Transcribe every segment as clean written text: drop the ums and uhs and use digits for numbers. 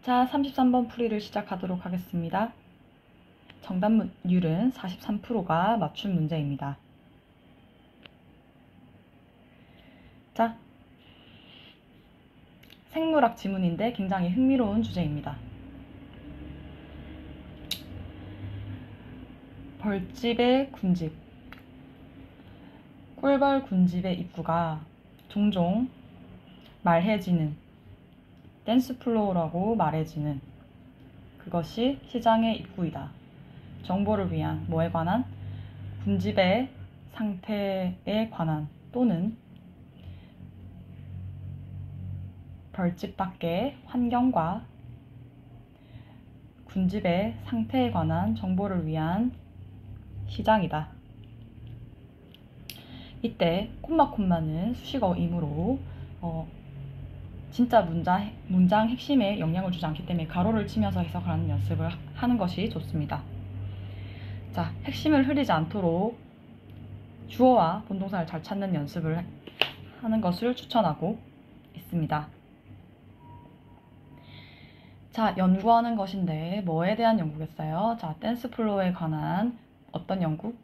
자, 33번 풀이를 시작하도록 하겠습니다. 정답률은 43%가 맞춘 문제입니다. 자, 생물학 지문인데 굉장히 흥미로운 주제입니다. 벌집의 군집, 꿀벌 군집의 입구가 종종 말해지는, 댄스플로어라고 말해지는 그것이 시장의 입구이다. 정보를 위한 뭐에 관한? 군집의 상태에 관한 또는 벌집 밖의 환경과 군집의 상태에 관한 정보를 위한 시장이다. 이때 콤마는 수식어이므로 진짜 문장 핵심에 영향을 주지 않기 때문에 가로를 치면서 해석하는 연습을 하는 것이 좋습니다. 자, 핵심을 흐리지 않도록 주어와 본동사를 잘 찾는 연습을 하는 것을 추천하고 있습니다. 자, 연구하는 것인데 뭐에 대한 연구겠어요? 자, 댄스 플로어에 관한 어떤 연구?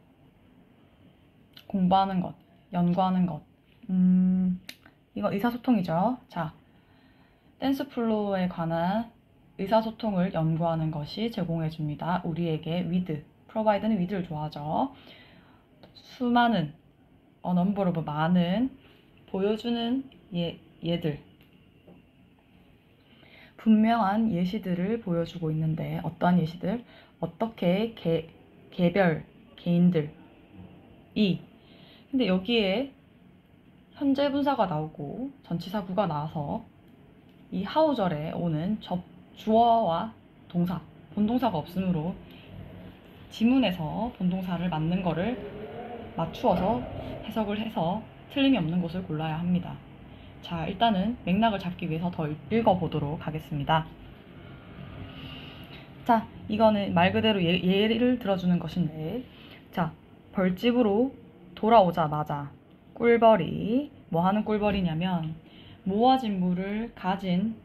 공부하는 것, 연구하는 것. 이거 의사소통이죠. 자, 댄스 플로어에 관한 의사소통을 연구하는 것이 제공해줍니다. 우리에게 with, provide는 with를 좋아하죠. 수많은, number of, 많은, 보여주는 예들, 분명한 예시들을 보여주고 있는데 어떠한 예시들? 어떻게 개별, 개인들이, 근데 여기에 현재 분사가 나오고 전치사구가 나와서 이 하우절에 오는 주어와 동사, 본동사가 없으므로 지문에서 본동사를 맞는 거를 맞추어서 해석을 해서 틀림이 없는 곳을 골라야 합니다. 자, 일단은 맥락을 잡기 위해서 더 읽어보도록 하겠습니다. 자, 이거는 말 그대로 예를 들어주는 것인데, 자, 벌집으로 돌아오자마자 꿀벌이 뭐 하는 꿀벌이냐면 모아진 물을 가진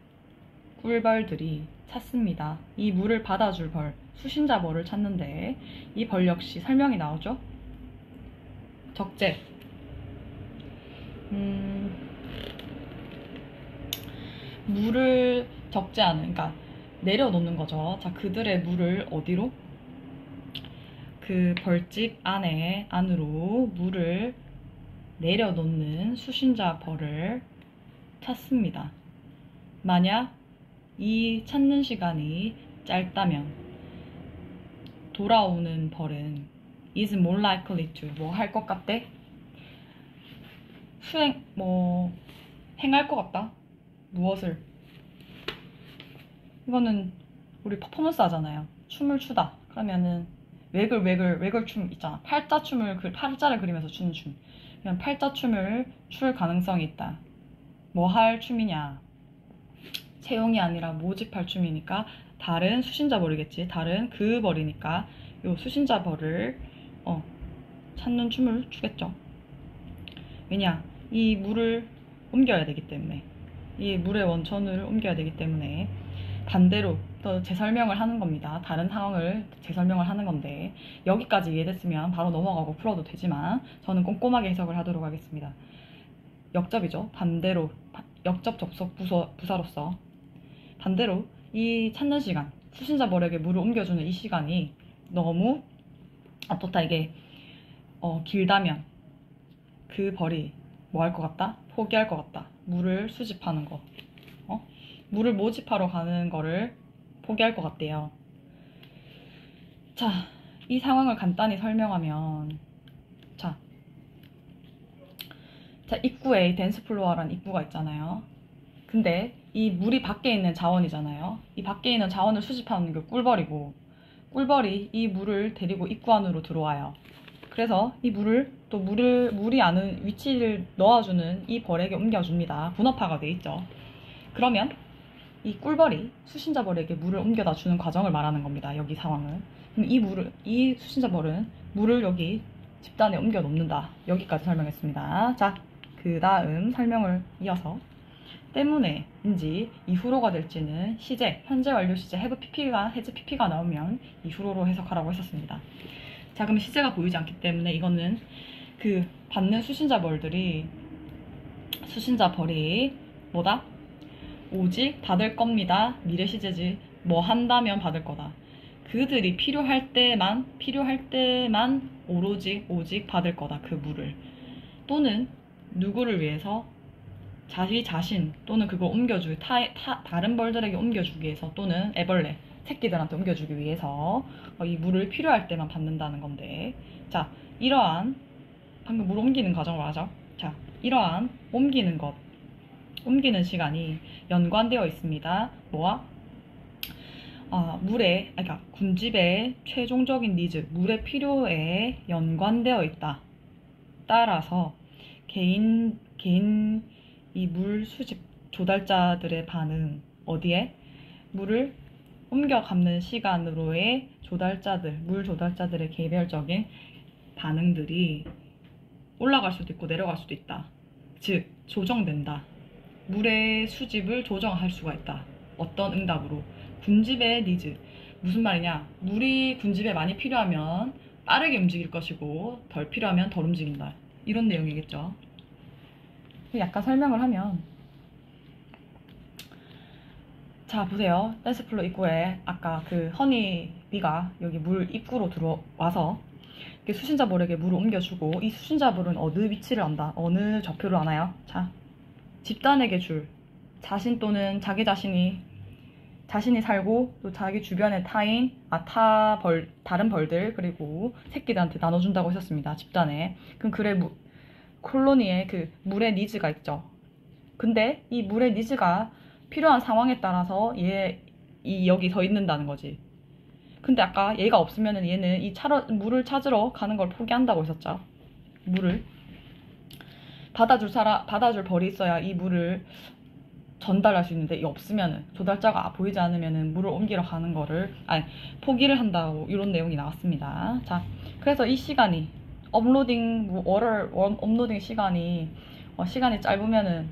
꿀벌들이 찾습니다. 이 물을 받아줄 벌, 수신자 벌을 찾는데 이 벌 역시 설명이 나오죠. 적재, 물을 적재하는, 그러니까 내려놓는 거죠. 자, 그들의 물을 어디로? 그 벌집 안으로 물을 내려놓는 수신자 벌을 찾습니다. 만약 이 찾는 시간이 짧다면 돌아오는 벌은 is more likely to 뭐 할 것 같대? 행할 것 같다? 무엇을? 이거는 우리 퍼포먼스 하잖아요. 춤을 추다. 그러면은 외글 춤 있잖아. 팔자를 그리면서 추는 춤. 그냥 팔자춤을 출 가능성이 있다. 뭐 할 춤이냐? 채용이 아니라 모집할 춤이니까 다른 수신자 벌이겠지. 다른 그 벌이니까 요 수신자 벌을 찾는 춤을 추겠죠. 왜냐? 이 물을 옮겨야 되기 때문에, 이 물의 원천을 옮겨야 되기 때문에 반대로 또 재설명을 하는 겁니다. 다른 상황을 재설명을 하는 건데 여기까지 이해됐으면 바로 넘어가고 풀어도 되지만 저는 꼼꼼하게 해석을 하도록 하겠습니다. 역접이죠. 반대로, 역접 접속 부사로서 반대로 이 찾는 시간, 수신자 벌에게 물을 옮겨주는 이 시간이 너무 어떻다, 이게 길다면 그 벌이 뭐 할 것 같다? 포기할 것 같다. 물을 수집하는 거, 물을 모집하러 가는 거를 포기할 것 같대요. 자, 이 상황을 간단히 설명하면, 자, 입구에 댄스플로어라는 입구가 있잖아요. 근데 이 물이 밖에 있는 자원이잖아요. 이 밖에 있는 자원을 수집하는 게 꿀벌이고, 꿀벌이 이 물을 데리고 입구 안으로 들어와요. 그래서 이 물을 또 물이 아는 위치를 넣어주는 이 벌에게 옮겨줍니다. 분업화가 돼 있죠. 그러면 이 꿀벌이 수신자 벌에게 물을 옮겨다 주는 과정을 말하는 겁니다. 여기 상황은. 그럼 이 수신자 벌은 물을 여기 집단에 옮겨 놓는다. 여기까지 설명했습니다. 자, 그 다음 설명을 이어서 때문에인지 이후로가 될지는 시제, 현재 완료 시제, have pp가, has pp가 나오면 이후로로 해석하라고 했었습니다. 자, 그럼 시제가 보이지 않기 때문에 이거는 그 받는 수신자 벌이 뭐다? 오직 받을 겁니다. 미래 시제지. 뭐 한다면 받을 거다. 그들이 필요할 때만 오직 받을 거다. 그 물을. 또는 누구를 위해서 자신 또는 그걸 다른 벌들에게 옮겨주기 위해서 또는 애벌레, 새끼들한테 옮겨주기 위해서 이 물을 필요할 때만 받는다는 건데, 자, 이러한 방금 물 옮기는 과정을 하죠. 자, 이러한 옮기는 시간이 연관되어 있습니다. 뭐와? 그러니까 군집의 최종적인 니즈, 물의 필요에 연관되어 있다. 따라서 개인 이 물 수집 조달자들의 반응, 어디에? 물을 옮겨 감는 시간으로의 물 조달자들의 개별적인 반응들이 올라갈 수도 있고 내려갈 수도 있다. 즉, 조정된다. 물의 수집을 조정할 수가 있다. 어떤 응답으로? 군집의 니즈. 무슨 말이냐? 물이 군집에 많이 필요하면 빠르게 움직일 것이고 덜 필요하면 덜 움직인다. 이런 내용이겠죠. 약간 설명을 하면, 자, 보세요. 댄스플로 입구에 아까 그 허니비가 여기 물 입구로 들어와서 수신자볼에게 물을 옮겨주고, 이 수신자볼은 어느 위치를 안다? 어느 좌표를 아나요? 자, 집단에게 줄 자신 또는 자기 자신이 살고 또 자기 주변의 다른 벌들 그리고 새끼들한테 나눠준다고 했었습니다. 집단에. 그럼 콜로니에 그 물의 니즈가 있죠. 근데 이 물의 니즈가 필요한 상황에 따라서 여기 서 있는다는 거지. 근데 아까 얘가 없으면은 얘는 물을 찾으러 가는 걸 포기한다고 했었죠. 물을 받아줄 벌이 있어야 이 물을 전달할 수 있는데, 이 없으면은 조달자가 보이지 않으면은 물을 옮기러 가는 거를 포기를 한다고 이런 내용이 나왔습니다. 자, 그래서 이 시간이 업로딩 시간이 짧으면은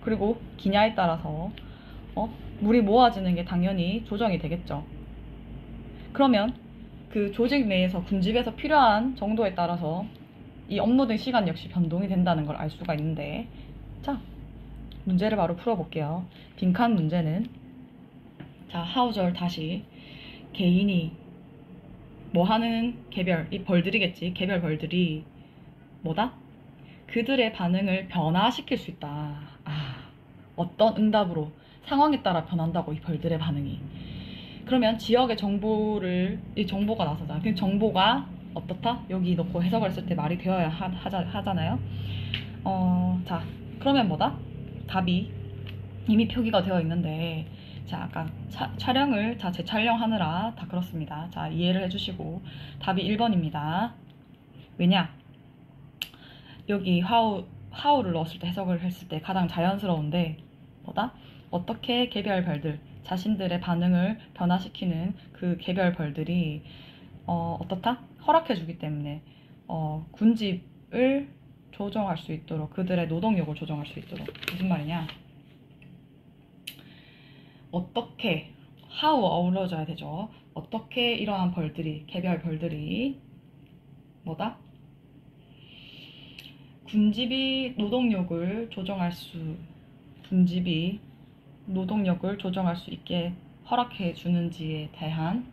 그리고 기냐에 따라서 물이 모아지는 게 당연히 조정이 되겠죠. 그러면 그 조직 내에서 군집에서 필요한 정도에 따라서 이 업로딩 시간 역시 변동이 된다는 걸 알 수가 있는데, 자, 문제를 바로 풀어볼게요. 빈칸 문제는, 자, 하우절 다시 개인이 뭐 하는 이 벌들이겠지. 개별 벌들이 뭐다? 그들의 반응을 변화시킬 수 있다. 어떤 응답으로? 상황에 따라 변한다고, 이 벌들의 반응이. 그러면 지역의 이 정보가 나서잖아. 그 정보가 어떻다? 여기 넣고 해석을 했을 때 말이 되어야 하잖아요. 자, 그러면 뭐다? 답이 이미 표기가 되어 있는데, 자, 아까 촬영을 재촬영하느라 다 그렇습니다. 자, 이해를 해주시고 답이 1번입니다. 왜냐? 여기 하우를 넣었을 때, 해석을 했을 때 가장 자연스러운데 뭐다? 어떻게 개별 벌들, 자신들의 반응을 변화시키는 그 개별 벌들이 어떻다? 허락해주기 때문에 군집을 조정할 수 있도록, 그들의 노동력을 조정할 수 있도록. 무슨 말이냐? 어떻게, how 어우러져야 되죠. 어떻게 이러한 개별 벌들이 뭐다? 군집이 노동력을 조정할 수 있게 허락해 주는지에 대한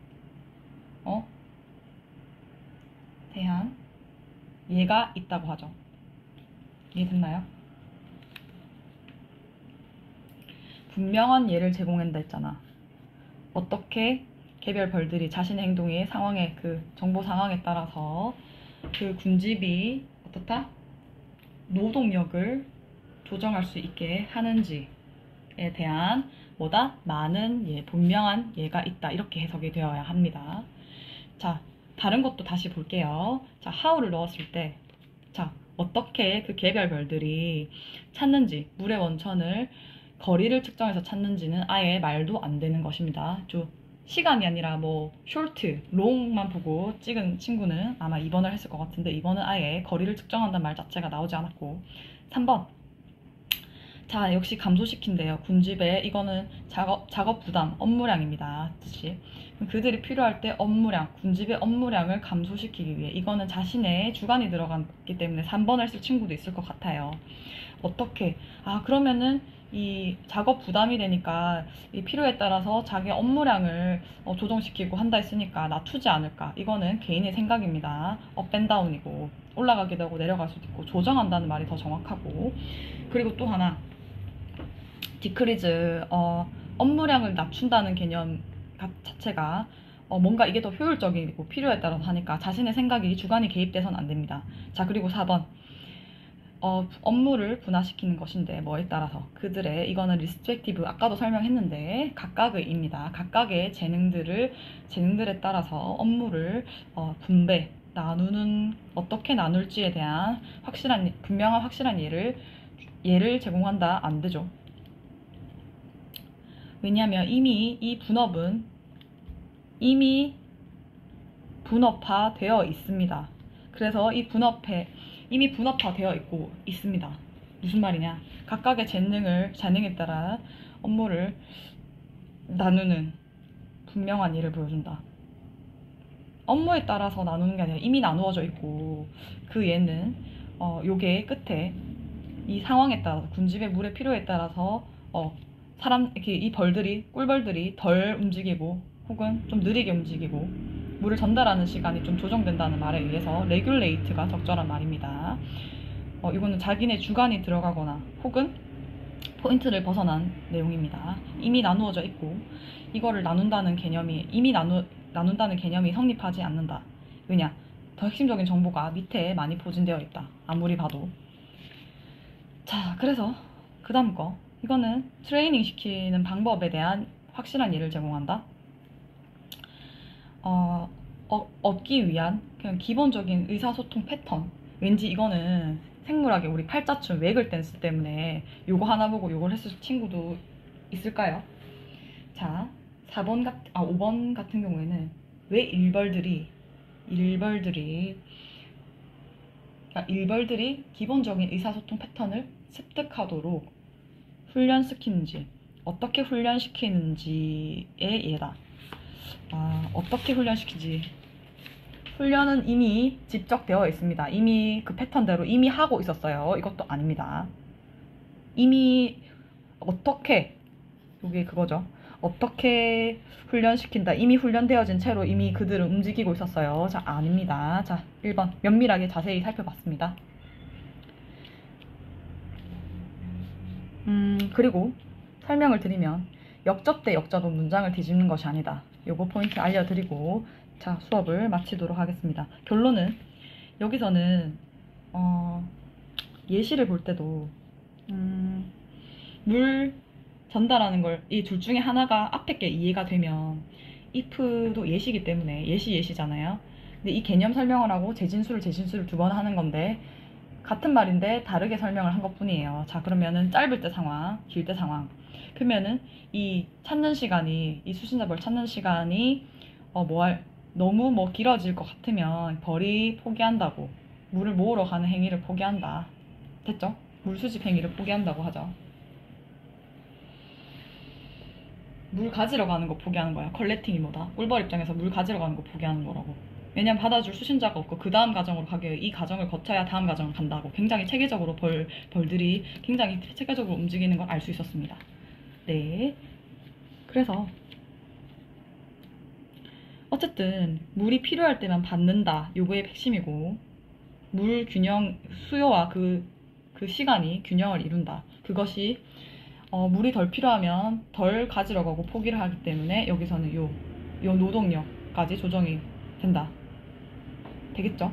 예가 있다고 하죠. 이해됐나요? 분명한 예를 제공한다 했잖아. 어떻게 개별 벌들이 자신의 행동이 그 정보 상황에 따라서 그 군집이 어떻다? 노동력을 조정할 수 있게 하는지에 대한 많은 분명한 예가 있다. 이렇게 해석이 되어야 합니다. 자, 다른 것도 다시 볼게요. 자, how를 넣었을 때, 자, 어떻게 그 개별 벌들이 찾는지, 물의 원천을 거리를 측정해서 찾는지는 아예 말도 안 되는 것입니다. 시간이 아니라 short, long만 보고 찍은 친구는 아마 2번을 했을 것 같은데, 2번은 아예 거리를 측정한다는 말 자체가 나오지 않았고, 3번. 자, 역시 감소시킨대요. 군집에 이거는 작업 부담, 업무량입니다. 뜻이. 그들이 필요할 때 업무량, 군집의 업무량을 감소시키기 위해 이거는 자신의 주관이 들어갔기 때문에 3번을 쓸 친구도 있을 것 같아요. 어떻게? 그러면은 이 작업 부담이 되니까 이 필요에 따라서 자기 업무량을 조정시키고 한다 했으니까 낮추지 않을까? 이거는 개인의 생각입니다. 업앤다운이고 올라가기도 하고 내려갈 수도 있고 조정한다는 말이 더 정확하고. 그리고 또 하나 디크리즈, 업무량을 낮춘다는 개념 자체가 뭔가 이게 더 효율적이고 필요에 따라서 하니까 자신의 생각이 주관이 개입돼서는 안 됩니다. 자, 그리고 4번 업무를 분화시키는 것인데 뭐에 따라서 그들의 이거는 리스펙티브 아까도 설명했는데 각각의입니다. 각각의 재능들에 따라서 업무를 분배 나누는 어떻게 나눌지에 대한 분명한 확실한 예를 제공한다 안 되죠. 왜냐하면 이미 이 분업은 이미 분업화되어 있습니다. 그래서 이미 분업화되어 있습니다. 무슨 말이냐? 각각의 재능에 따라 업무를 나누는 분명한 예를 보여준다. 업무에 따라서 나누는 게 아니라 이미 나누어져 있고 그 예는 요게 끝에 이 상황에 따라서 군집의 물의 필요에 따라서 이렇게 이 꿀벌들이 덜 움직이고 혹은 좀 느리게 움직이고 물을 전달하는 시간이 좀 조정된다는 말에 의해서 regulate가 적절한 말입니다. 이거는 자기네 주관이 들어가거나 혹은 포인트를 벗어난 내용입니다. 이미 나누어져 있고 이거를 나눈다는 개념이 성립하지 않는다. 왜냐? 더 핵심적인 정보가 밑에 많이 포진되어 있다. 아무리 봐도. 자, 그래서 그 다음 거 이거는 트레이닝 시키는 방법에 대한 확실한 예를 제공한다. 얻기 위한 그냥 기본적인 의사소통 패턴. 왠지 이거는 생물학의 우리 팔자춤 웨글 댄스 때문에 요거 하나 보고 요걸 했을 친구도 있을까요? 자, 5번 같은 경우에는 왜 일벌들이 기본적인 의사소통 패턴을 습득하도록 훈련시키는지, 어떻게 훈련시키는지의 예다. 어떻게 훈련시키지? 훈련은 이미 집적되어 있습니다. 이미 그 패턴대로 이미 하고 있었어요. 이것도 아닙니다. 이미 어떻게, 이게 그거죠. 어떻게 훈련시킨다. 이미 훈련되어진 채로 이미 그들은 움직이고 있었어요. 자, 아닙니다. 자, 1번 면밀하게 자세히 살펴봤습니다. 그리고 설명을 드리면 역접대 역자도 문장을 뒤집는 것이 아니다. 요거 포인트 알려드리고 자, 수업을 마치도록 하겠습니다. 결론은 여기서는 예시를 볼 때도 물 전달하는 걸 이 둘 중에 하나가 앞에 게 이해가 되면 if도 예시이기 때문에 예시잖아요. 근데 이 개념 설명을 하고 재진수를 2번 하는 건데 같은 말인데 다르게 설명을 한 것 뿐이에요. 자, 그러면은 짧을 때 상황, 길 때 상황. 그러면은 이 수신자벌 찾는 시간이 너무 길어질 것 같으면 벌이 포기한다고, 물을 모으러 가는 행위를 포기한다. 됐죠? 물 수집 행위를 포기한다고 하죠. 물 가지러 가는 거 포기하는 거야. 컬렉팅이 뭐다? 꿀벌 입장에서 물 가지러 가는 거 포기하는 거라고. 왜냐면 받아줄 수신자가 없고 그 다음 가정으로 가기 위해 이 가정을 거쳐야 다음 가정을 간다고. 굉장히 체계적으로 벌들이 굉장히 체계적으로 움직이는 걸 알 수 있었습니다. 네. 그래서 어쨌든 물이 필요할 때만 받는다. 요거의 핵심이고 물 균형, 수요와 그 시간이 균형을 이룬다. 그것이 물이 덜 필요하면 덜 가지러 가고 포기를 하기 때문에 여기서는 요 노동력까지 조정이 된다. 되겠죠?